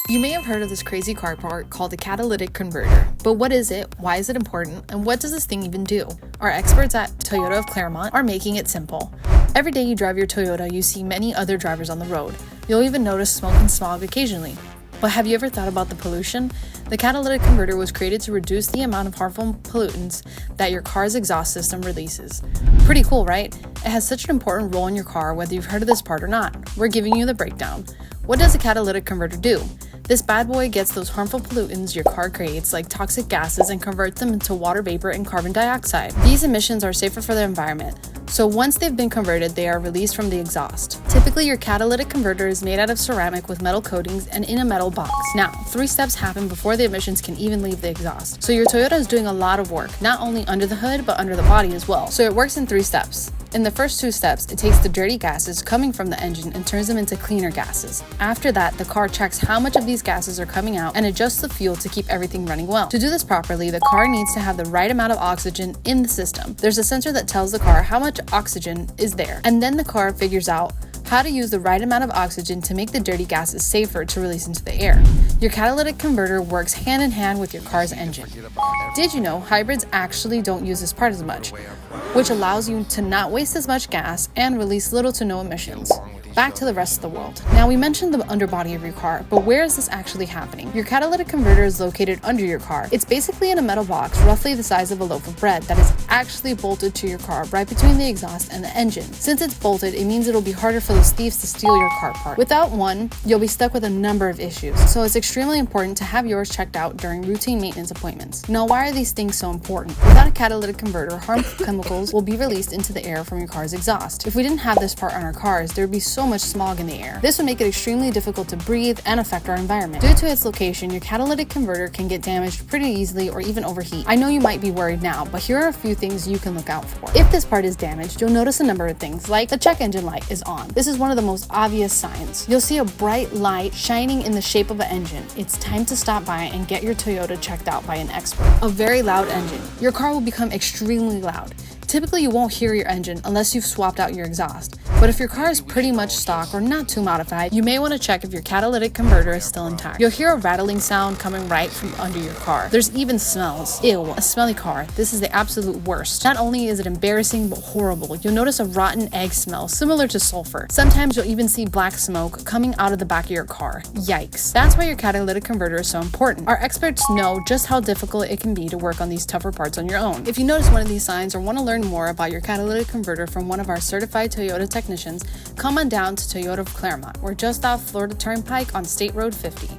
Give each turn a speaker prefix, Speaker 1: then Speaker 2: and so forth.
Speaker 1: You may have heard of this crazy car part called the catalytic converter. But what is it, why is it important, and what does this thing even do? Our experts at Toyota of Clermont are making it simple. Every day you drive your Toyota, you see many other drivers on the road. You'll even notice smoke and smog occasionally. But have you ever thought about the pollution? The catalytic converter was created to reduce the amount of harmful pollutants that your car's exhaust system releases. Pretty cool, right? It has such an important role in your car whether you've heard of this part or not. We're giving you the breakdown. What does a catalytic converter do? This bad boy gets those harmful pollutants your car creates, like toxic gases, and converts them into water vapor and carbon dioxide. These emissions are safer for the environment. So once they've been converted, they are released from the exhaust. Typically, your catalytic converter is made out of ceramic with metal coatings and in a metal box. Now, 3 steps happen before the emissions can even leave the exhaust. So your Toyota is doing a lot of work, not only under the hood, but under the body as well. So it works in 3 steps. In the first 2 steps, it takes the dirty gases coming from the engine and turns them into cleaner gases. After that, the car checks how much of these gases are coming out and adjusts the fuel to keep everything running well. To do this properly, the car needs to have the right amount of oxygen in the system. There's a sensor that tells the car how much oxygen is there, and then the car figures out how to use the right amount of oxygen to make the dirty gases safer to release into the air. Your catalytic converter works hand in hand with your car's engine. Did you know hybrids actually don't use this part as much, which allows you to not waste as much gas and release little to no emissions? Back to the rest of the world. Now, we mentioned the underbody of your car, but where is this actually happening? Your catalytic converter is located under your car. It's basically in a metal box roughly the size of a loaf of bread that is actually bolted to your car right between the exhaust and the engine. Since it's bolted, it means it'll be harder for those thieves to steal your car part. Without one, you'll be stuck with a number of issues, so it's extremely important to have yours checked out during routine maintenance appointments. Now, why are these things so important? Without a catalytic converter, harmful chemicals will be released into the air from your car's exhaust. If we didn't have this part on our cars, there would be so much smog in the air. This would make it extremely difficult to breathe and affect our environment. Due to its location, your catalytic converter can get damaged pretty easily or even overheat. I know you might be worried now, but here are a few things you can look out for. If this part is damaged, you'll notice a number of things, like the check engine light is on. This is one of the most obvious signs. You'll see a bright light shining in the shape of an engine. It's time to stop by and get your Toyota checked out by an expert. A very loud engine. Your car will become extremely loud. Typically, you won't hear your engine unless you've swapped out your exhaust. But if your car is pretty much stock or not too modified, you may want to check if your catalytic converter is still intact. You'll hear a rattling sound coming right from under your car. There's even smells. Ew, a smelly car. This is the absolute worst. Not only is it embarrassing, but horrible. You'll notice a rotten egg smell, similar to sulfur. Sometimes you'll even see black smoke coming out of the back of your car. Yikes. That's why your catalytic converter is so important. Our experts know just how difficult it can be to work on these tougher parts on your own. If you notice one of these signs or want to learn more about your catalytic converter from one of our certified Toyota technicians, come on down to Toyota of Clermont. We're just off Florida Turnpike on State Road 50.